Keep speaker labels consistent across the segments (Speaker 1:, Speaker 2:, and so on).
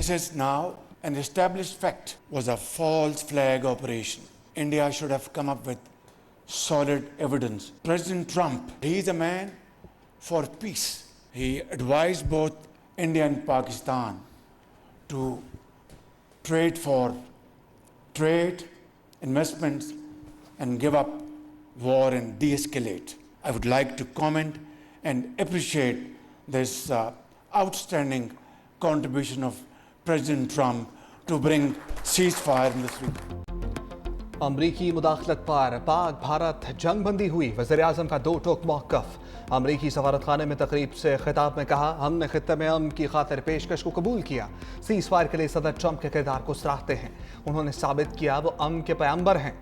Speaker 1: This is now an established fact, was a false flag operation. India should have come up with solid evidence. President Trump, he is a man for peace. He advised both India and Pakistan to trade, investments, and give up war and de-escalate. I would like to comment and appreciate this outstanding contribution of President Trump to bring ceasefire in this region.
Speaker 2: अमरीकी मुदाखलत पर पाक भारत जंग बंदी हुई। वज़ीर आज़म का दो टोक मौक़िफ़। अमरीकी सफारतखाने में तकरीब से खिताब में कहा, हमने खित्ते में अमन की खातिर पेशकश को कबूल किया। सीज़ फायर के लिए सदर ट्रंप के किरदार को सराहते हैं। उन्होंने साबित किया वो अमन के पैगंबर हैं।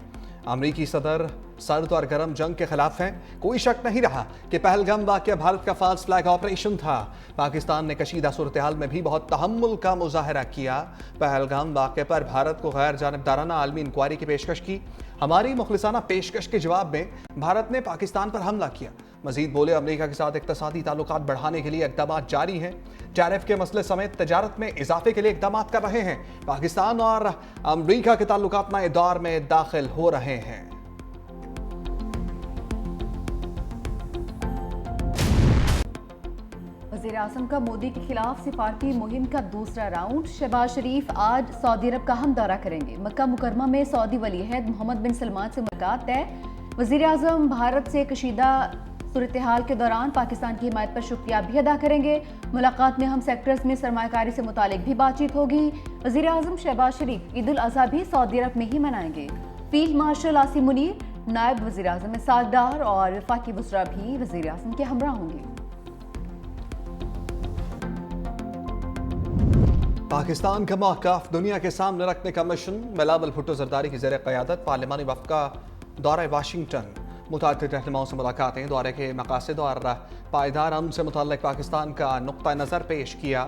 Speaker 2: अमरीकी सदर सर्द और गर्म जंग के खिलाफ हैं। कोई शक नहीं रहा कि पहलगाम वाक़या भारत का फॉल्स फ्लैग ऑपरेशन था। पाकिस्तान ने कशीदा सूरत हाल में भी बहुत तहम्मुल का मुजाहरा किया। पहलगाम वाक़े पर भारत को गैर जानिबदाराना आलमी इंक्वायरी की पेशकश की। हमारी मुखलिसाना पेशकश के जवाब में भारत ने पाकिस्तान पर हमला किया। मजीद बोले, अमेरिका के साथ इक़्तिसादी ताल्लुकात बढ़ाने के लिए इक़दामात जारी हैं। टैरिफ के मसले समेत तजारत में इजाफे के लिए इक़दामात कर रहे हैं। पाकिस्तान और अमेरिका के ताल्लुकात नए दौर में दाखिल हो रहे हैं।
Speaker 3: वज़ीर आज़म का मोदी के खिलाफ सिफारती मुहिम का दूसरा राउंड। शहबाज शरीफ आज सऊदी अरब का हम दौरा करेंगे। मक्का मुकरमा में सऊदी वली अहद मोहम्मद बिन सलमान से मुलाकात तय। वज़ीर आज़म भारत से कशीदा सूरत हाल के दौरान पाकिस्तान की हिमायत पर शुक्रिया भी अदा करेंगे। मुलाकात में हम सेक्टर्स में सरमायाकारी से मुतालिक भी बातचीत होगी। वज़ीर आज़म शहबाज शरीफ ईद उल अज़हा भी सऊदी अरब में ही मनाएंगे। फील्ड मार्शल आसिम मुनीर, नायब वज़ीर आज़म इसहाक डार और वफाकी वज़रा भी वज़ीर आज़म के हमरा होंगे।
Speaker 2: पाकिस्तान का मौक़िफ़ दुनिया के सामने रखने का मिशन। बिलावल भुट्टो ज़रदारी की ज़ेर क़यादत पार्लिमानी वफ़द का दौरा वाशिंगटन। मुतअद्दिद रहनुमाओं से मुलाकातें, दौरे के मक़ासिद और पायदार अमन से मुतल्लिक़ पाकिस्तान का नुक्ता नज़र पेश किया।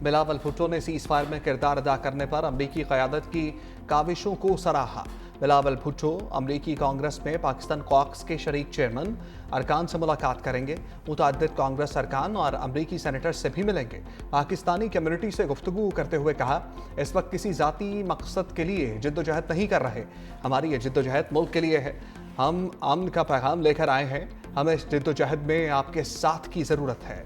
Speaker 2: बिलावल भुट्टो ने सीज़ फायर में किरदार अदा करने पर अमरीकी क़यादत की काविशों को सराहा। बिलावल भुट्टो अमरीकी कांग्रेस में पाकिस्तान कॉक्स के शरीक चेयरमैन अरकान से मुलाकात करेंगे। मुतअद्दिद कांग्रेस अरकान और अमरीकी सेनेटर्स से भी मिलेंगे। पाकिस्तानी कम्युनिटी से गुफ्तगू करते हुए कहा, इस वक्त किसी ज़ाती मकसद के लिए जिद्दोजहद नहीं कर रहे। हमारी ये जिद्दोजहद मुल्क के लिए है। हम अमन का पैगाम लेकर आए हैं। हमें इस जिद्दोजहद में आपके साथ की ज़रूरत है।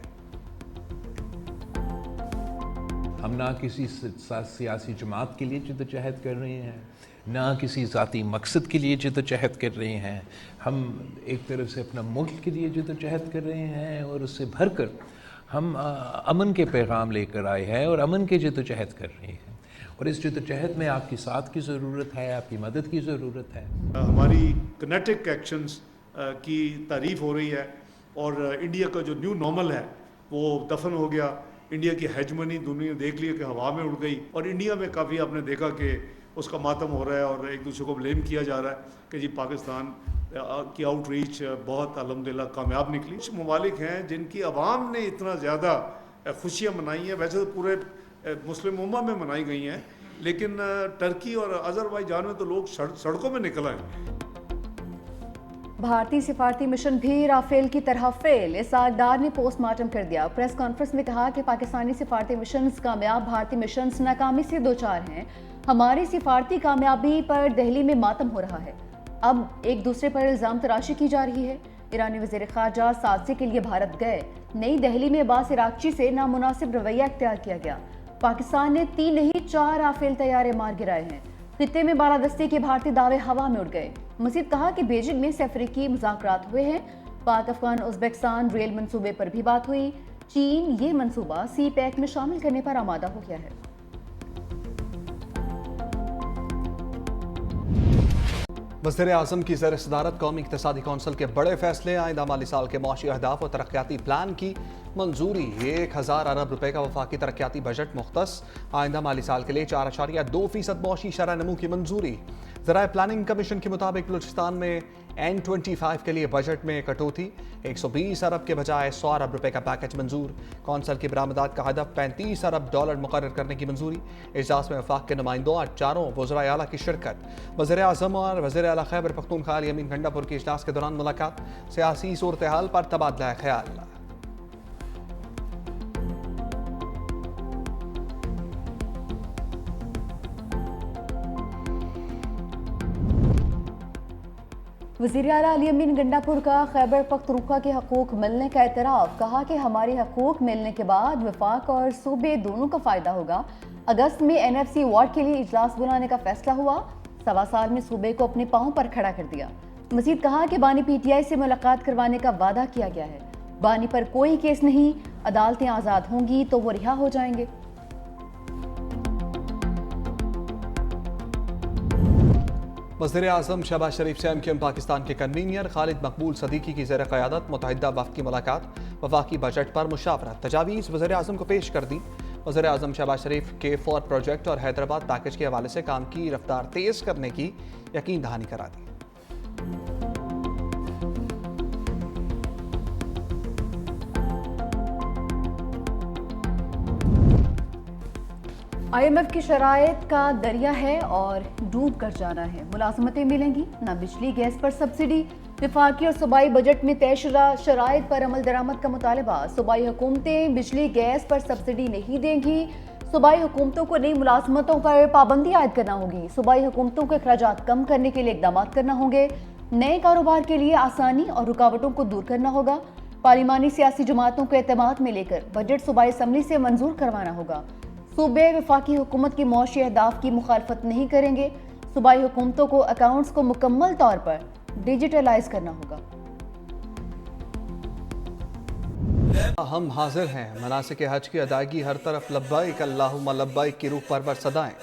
Speaker 4: हम ना किसी सियासी जमात के लिए जिद्दोजहद कर रहे हैं, ना किसी ज़ाती मकसद के लिए जिद्दोजहद कर रहे हैं। हम एक तरफ से अपना मुल्क के लिए जिद्दोजहद कर रहे हैं और उससे भरकर हम अमन के पैगाम लेकर आए हैं और अमन की जिद्दोजहद कर रहे हैं। और इस जिद्दोजहद में आपकी साथ की ज़रूरत है, आपकी मदद की ज़रूरत है।
Speaker 5: हमारी किनेटिक एक्शंस की तारीफ़ हो रही है और इंडिया का जो न्यू नॉर्मल है वो दफन हो गया। इंडिया की हेजमनी दुनिया देख लिया कि हवा में उड़ गई और इंडिया में काफ़ी आपने देखा कि उसका मातम हो रहा है और एक दूसरे को ब्लेम किया जा रहा है कि जी पाकिस्तान की आउटरीच बहुत अल्हम्दुलिल्लाह कामयाब निकली। कुछ ममालिक हैं जिनकी अवाम ने इतना ज़्यादा खुशियाँ मनाई हैं, वैसे तो पूरे मुस्लिम उम्मा में मनाई गई हैं, लेकिन टर्की और अज़रबैजान में तो लोग सड़कों में निकल आए।
Speaker 3: भारतीय सिफारती मिशन भी राफेल की तरह फेल। इसहाक डार ने पोस्टमार्टम कर दिया। प्रेस कॉन्फ्रेंस में कहा कि पाकिस्तानी सिफारती मिशन कामयाब, भारतीय मिशन नाकामी से दो चार हैं। हमारी सिफारती कामयाबी पर दिल्ली में मातम हो रहा है। अब एक दूसरे पर इल्ज़ाम तराशी की जा रही है। ईरानी वज़ीर ख़ारजा सादसे के लिए भारत गए। नई दिल्ली में अब्बास इराक़ची से नामुनासिब रवैया इख्तियार किया गया। पाकिस्तान ने 3 नहीं 4 राफेल तैयारे मार गिराए हैं। खित्ते में बालादस्ते के भारतीय दावे हवा में उड़ गए। मज़ीद कहा कि बीजिंग में से अफ्रीकी मुज़ाकरात हुए हैं। पाक अफगान उज़्बेकिस्तान रेल मंसूबे पर भी बात हुई। चीन ये मंसूबा सी पैक में शामिल करने पर आमादा हो गया है।
Speaker 2: वज़ीर आज़म की ज़ेर सदारत कौमी इक़्तिसादी कौंसिल के बड़े फैसले। आइंदा माली साल के मौशी अहदाफ और तरक्याती प्लान की मंजूरी। 1000 अरब रुपए का वफाकी तरक्याती बजट मुख्तस। आइंदा माली साल के लिए 4.2% मौशी शरह नमू की मंजूरी। ज़राए प्लानिंग कमीशन के मुताबिक बलूचिस्तान में N25 के लिए बजट में कटौती। 120 अरब के बजाय 100 अरब रुपए का पैकेज मंजूर। कौंसल की बरामदात का हदफ $35 अरब मुकर्रर करने की मंजूरी। इजलास में वफाक के नुमाइंदों और 4 वज़राए आला की शिरकत। वज़ीर आज़म और वज़ीर आला खैबर पख्तूनख्वा यमीन गंडापुर के इजलास के दौरान मुलाकात। सियासी सूरत हाल पर तबादला ख्याल।
Speaker 3: वज़ीर आला अली अमीन गंडापुर का खैबर पख्तूनख्वा के हकूक़ मिलने का एतराफ़, कहा कि हमारे हकूक़ मिलने के बाद वफाक और सूबे दोनों का फ़ायदा होगा। अगस्त में NFC वार्ड के लिए इजलास बुलाने का फैसला हुआ, 1.25 साल में सूबे को अपने पाँव पर खड़ा कर दिया। मज़ीद कहा कि बानी PTI से मुलाकात करवाने का वादा किया गया है। बानी पर कोई केस नहीं, अदालतें आज़ाद होंगी तो वो रिहा हो जाएंगे।
Speaker 2: वज़ीर आज़म शहबाज शरीफ से MQM पाकिस्तान के कन्वीनियर खालिद मकबूल सदीकी की ज़ेर क़यादत मुतहद्दा वफ़द की मुलाकात, वफाकी बजट पर मुशावरत, तजावीज़ वज़ीर आज़म को पेश कर दी। वज़ीर आज़म शहबाज शरीफ K4 प्रोजेक्ट और हैदराबाद पैकेज के हवाले से काम की रफ्तार तेज़ करने की यकीन दहानी करा दी।
Speaker 3: IMF की शराइत का दरिया है और डूब कर जाना है। मुलाजमतें मिलेंगी, ना बिजली गैस पर सब्सिडी। वफाकी और सूबाई बजट में तय शुदा शराइत पर अमल दरामद का मुतालबा। सूबाई हुकूमतें बिजली गैस पर सब्सिडी नहीं देंगी। सूबाई हुकूमतों को नई मुलाजमतों पर पाबंदी आयद करना होगी। सूबाई हुकूमतों के अखराजात कम करने के लिए इकदाम करना होंगे। नए कारोबार के लिए आसानी और रुकावटों को दूर करना होगा। पार्लिमानी सियासी जमातों को एतमाद में लेकर बजट सूबाई असम्बली से मंजूर करवाना होगा। सूबे वफाकी हुकूमत की मौशी अहदाफ की मुखालफत नहीं करेंगे। सूबाई हुकूमतों को अकाउंट्स को मुकम्मल तौर पर डिजिटलाइज करना होगा।
Speaker 2: हम हाजिर हैं। मनासिक हज की अदायगी हर तरफ लब्बाइक अल्लाहुम्मा लब्बाइक की रूह परवर सदाएं।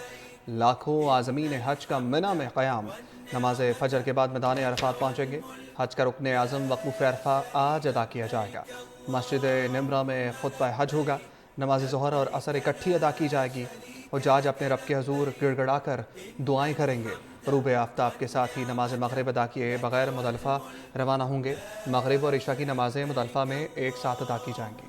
Speaker 2: लाखों आज़मीन हज का मिना में क़याम। नमाज फजर के बाद मैदान अरफात पहुँचेंगे। हज का रुकन आज़म वक़ूफ़ अरफा आज अदा किया जाएगा। मस्जिद निमरा में खुतबा हज होगा। नमाज ज़ोहर और असर इकट्ठी अदा की जाएगी। हुज्जाज अपने रब के हजूर गिड़गड़ा कर दुआएँ करेंगे। ग़ुरूब आफ्ताब के साथ ही नमाज मगरिब अदा किए बग़ैर मुज़दलिफ़ा रवाना होंगे। मगरिब और इशा की नमाज़ें मुज़दलिफ़ा में एक साथ अदा की जाएंगी।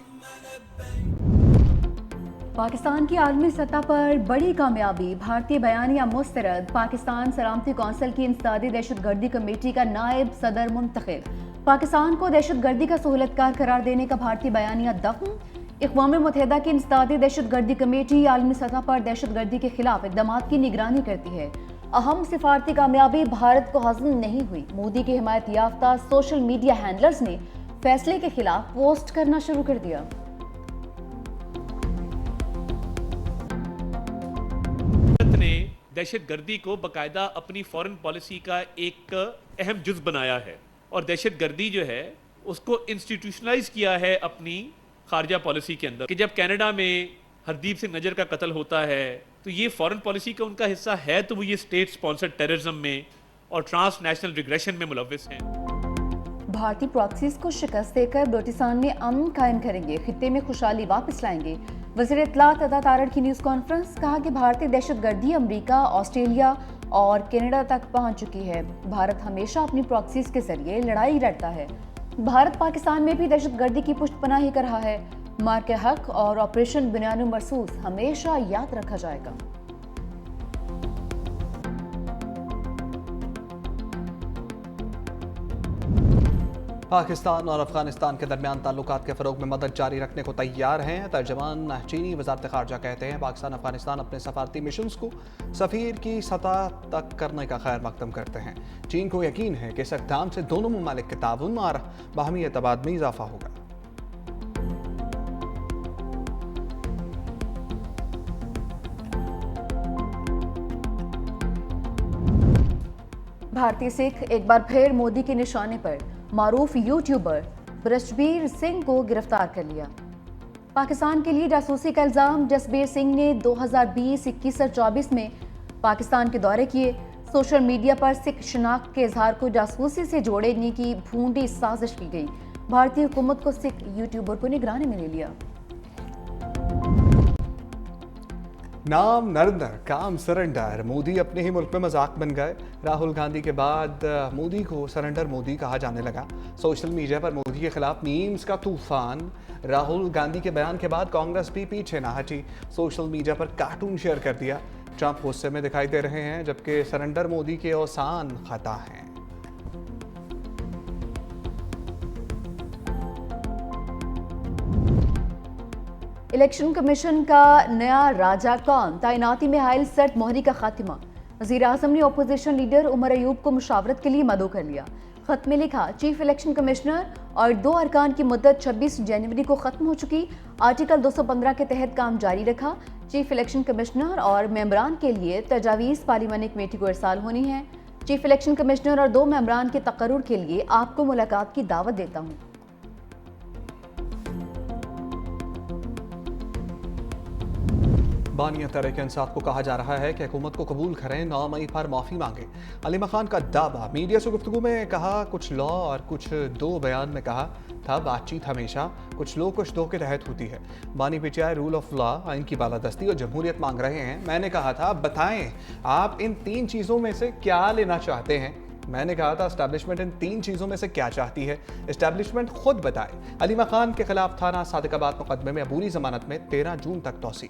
Speaker 3: पाकिस्तान की आलमी सतह पर बड़ी कामयाबी, भारतीय बयानिया मुस्तरद। पाकिस्तान सलामती कौंसिल की इंसदादी दहशतगर्दी कमेटी का नायब सदर मुंतखब। पाकिस्तान को दहशतगर्दी का सहूलतकार करार देने का भारतीय बयानिया दफ़्न। अक़वाम मुत्तहिदा की इंसदादी दहशतगर्दी कमेटी आलमी सतह पर दहशतगर्दी के खिलाफ इक़दामात की निगरानी करती है। अहम सिफारती कामयाबी भारत को हासिल नहीं हुई। मोदी के हिमायत याफ्ता सोशल मीडिया हैंडलर्स ने फैसले के खिलाफ पोस्ट करना शुरू कर दिया।
Speaker 6: ने दहशतगर्दी को बाकायदा अपनी फॉरेन पॉलिसी का एक अहम जुज़ बनाया है और दहशतगर्दी जो है उसको इंस्टीट्यूशनलाइज किया है अपनी खारजा पॉलिसी के अंदर। कि जब कनाडा में हरदीप सिंह नजर का कत्ल होता है तो ये फॉरेन पॉलिसी का उनका हिस्सा है, तो वो ये स्टेट स्पॉन्सर्ड टेररिज्म में और ट्रांस नेशनल रिग्रेशन में मुलव्विस हैं।
Speaker 3: भारतीय प्रॉक्सीज को शिकस्त देकर बलूचिस्तान में अमन कायम करेंगे, खित्ते में खुशहाली वापस लाएंगे। वज़ीर इत्तलात अता तारड़ की न्यूज़ कॉन्फ्रेंस, कहा कि भारतीय दहशतगर्दी अमेरिका, ऑस्ट्रेलिया और कनाडा तक पहुंच चुकी है। भारत हमेशा अपनी प्रॉक्सीज के जरिए लड़ाई लड़ता है। भारत पाकिस्तान में भी दहशतगर्दी की पुष्टपनाही कर रहा है। मार के हक और ऑपरेशन बुनियाद मरसूस हमेशा याद रखा जाएगा।
Speaker 2: पाकिस्तान और अफगानिस्तान के दरमियान ताल्लुकात के फ़रोग में मदद जारी रखने को तैयार हैं। तर्जमान चीनी वज़ारत ख़ारजा कहते हैं पाकिस्तान अफगानिस्तान अपने सफारती मिशंस को सफ़ीर की सतह तक करने का खैर मकदम करते हैं। चीन को यकीन है कि इस इक़दाम से दोनों ममालिक के ताउन और बाहमी एतमाद में इजाफा होगा।
Speaker 3: भारतीय सिख एक बार फिर मोदी के निशाने पर। मारूफ यूट्यूबर ब्रजबीर सिंह को गिरफ्तार कर लिया। पाकिस्तान के लिए जासूसी का इल्ज़ाम। जसबीर सिंह ने 2020, 21 और 24 में पाकिस्तान के दौरे किए। सोशल मीडिया पर सिख शनाख्त के इजहार को जासूसी से जोड़ने की भूंडी साजिश की गई। भारतीय हुकूमत को सिख यूट्यूबर को निगरानी में ले लिया।
Speaker 2: नाम नरेंद्र, काम सरेंडर। मोदी अपने ही मुल्क में मजाक बन गए। राहुल गांधी के बाद मोदी को सरेंडर मोदी कहा जाने लगा। सोशल मीडिया पर मोदी के खिलाफ मीम्स का तूफान। राहुल गांधी के बयान के बाद कांग्रेस भी पीछे ना हटी, सोशल मीडिया पर कार्टून शेयर कर दिया। ट्रंप गुस्से में दिखाई दे रहे हैं, जबकि सरेंडर मोदी के औसान खता हैं।
Speaker 3: इलेक्शन कमीशन का नया राजा कौन, तैनाती में हायल सर्द मोहरी का खात्मा। वज़ीर आज़म ने अपोजिशन लीडर उमर अयूब को मुशावरत के लिए मदऊ कर लिया। خط میں لکھا چیف الیکشن کمشنر اور 2 ارکان کی مدت 26 جنوری کو ختم ہو چکی، آرٹیکل 215 کے تحت کام جاری رکھا۔ چیف الیکشن کمشنر اور ممبران کے لیے تجاویز پارلیمانی کمیٹی کو ارسال ہونی ہے۔ چیف الیکشن کمشنر اور 2 ممبران کے تقرر کے لیے آپ کو ملاقات کی دعوت دیتا ہوں۔
Speaker 2: بانی تحریک انصاف کو کہا جا رہا ہے کہ حکومت کو قبول کریں، 9 مئی پر معافی مانگے۔ علیمہ خان کا دعویٰ، میڈیا سے گفتگو میں کہا کچھ لا اور کچھ 2 بیان میں کہا تھا بات چیت ہمیشہ کچھ لو کچھ دو کے تحت ہوتی ہے۔ بانی P T I rule of law, آئین کی بالادستی اور جمہوریت مانگ رہے ہیں۔ میں نے کہا تھا بتائیں آپ ان 3 چیزوں میں سے کیا لینا چاہتے ہیں۔ میں نے کہا تھا اسٹیبلشمنٹ ان 3 چیزوں میں سے کیا چاہتی ہے، اسٹیبلشمنٹ خود بتائے۔ علیمہ خان کے خلاف تھانہ صادق آباد مقدمے میں عبوری ضمانت میں 13 جون تک توسیع۔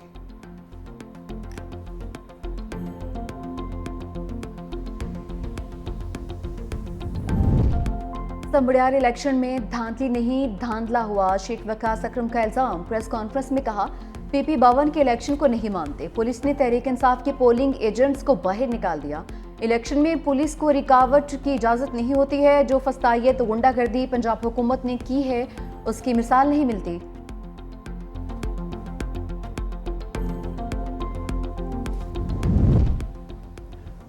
Speaker 3: سمبڑیال الیکشن میں دھاندلی نہیں دھاندلا ہوا، شیخ وقاص اکرم کا الزام۔ پریس کانفرنس میں کہا پی پی 52 کے الیکشن کو نہیں مانتے، پولیس نے تحریک انصاف کے پولنگ ایجنٹس کو باہر نکال دیا۔ الیکشن میں پولیس کو رکاوٹ کی اجازت نہیں ہوتی ہے، جو فسطائیت غنڈہ گردی پنجاب حکومت نے کی ہے اس کی مثال نہیں ملتی۔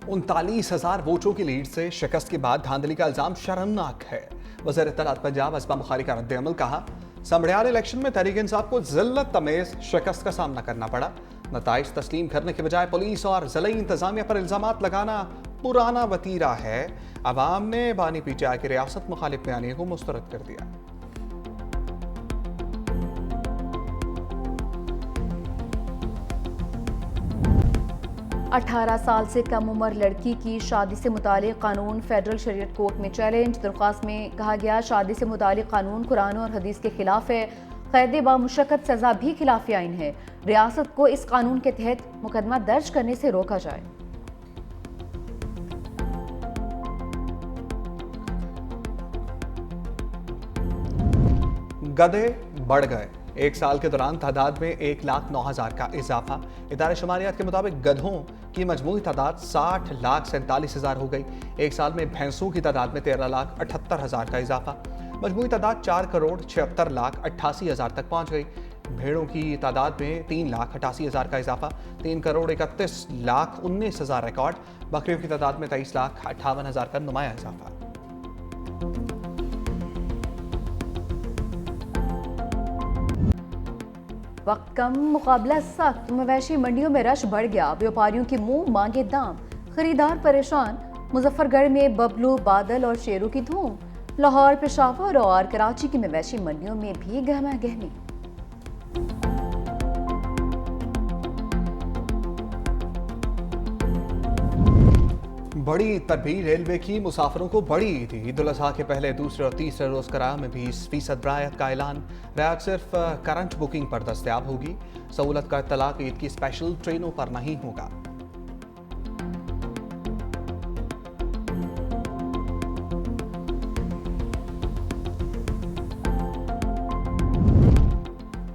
Speaker 2: انتالیس 39,000 ووٹوں کی لیڈ سے شکست کے بعد دھاندلی کا الزام شرمناک ہے۔ وزیر اطلاعات پنجاب اسما بخاری کا رد عمل، کہا سمبڑیال الیکشن میں تحریک انصاف کو ذلت تمیز شکست کا سامنا کرنا پڑا۔ نتائج تسلیم کرنے کے بجائے پولیس اور ضلعی انتظامیہ پر الزامات لگانا پرانا وتیرہ ہے۔ عوام نے بانی پی ٹی آئی کے ریاست مخالف بیانیے کو مسترد کر دیا۔
Speaker 3: 18 سال سے کم عمر لڑکی کی شادی سے متعلق قانون فیڈرل شریعت کورٹ میں چیلنج۔ درخواست میں کہا گیا شادی سے متعلق قانون قرآن اور حدیث کے خلاف ہے، قید بامشقت سزا بھی خلاف آئین ہے۔ ریاست کو اس قانون کے تحت مقدمہ درج کرنے سے روکا جائے۔
Speaker 2: گدھے بڑھ گئے، 1 سال کے دوران تعداد میں 1,09,000 کا اضافہ۔ ادارہ شماریات کے مطابق گدھوں کی مجموعی تعداد 60,47,000 ہو گئی۔ 1 سال میں بھینسوں کی تعداد میں 13,78,000 کا اضافہ۔ مجموعی تعداد 4,76,88,000 تک پہنچ گئی۔ بھیڑوں کی تعداد میں 3,88,000 کا اضافہ، 3,31,19,000 ریکارڈ۔ بکریوں کی تعداد میں 23,58,000 کا نمایاں اضافہ۔
Speaker 3: وقت کم، مقابلہ سخت، مویشی منڈیوں میں رش بڑھ گیا، بیوپاریوں کی منہ مانگے دام، خریدار پریشان۔ مظفر گڑھ میں ببلو، بادل اور شیروں کی دھوم۔ لاہور، پشاور اور کراچی کی مویشی منڈیوں میں بھی گہما گہمی۔
Speaker 2: بڑی تربیت ریلوے کی، مسافروں کو بڑی عید۔ عید الاضحیٰ کے پہلے، دوسرے اور تیسرے روز کرایہ میں 20% رعایت کا اعلان۔ رعایت صرف کرنٹ بکنگ پر دستیاب ہوگی۔ سہولت کا اطلاق عید کی اسپیشل ٹرینوں پر نہیں ہوگا۔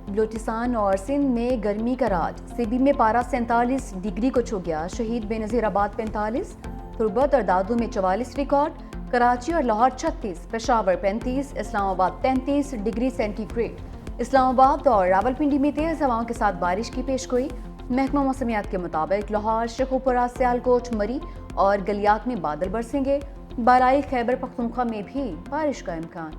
Speaker 3: بلوچستان اور سندھ میں گرمی کا راج، سبی میں پارہ 47 ڈگری کو چھو گیا، شہید بے نظیر آباد 45، تربت اور دادو میں 44 ریکارڈ، کراچی اور لاہور 36، پشاور 35، اسلام آباد 33 ڈگری سینٹی گریڈ۔ اسلام آباد اور راولپنڈی میں تیز ہواؤں کے ساتھ بارش کی پیشگوئی۔ محکمہ موسمیات کے مطابق لاہور، شیخوپورہ، سیالکوٹ، مری اور گلیات میں بادل برسیں گے۔ بالائی خیبر پختونخوا میں بھی بارش کا امکان۔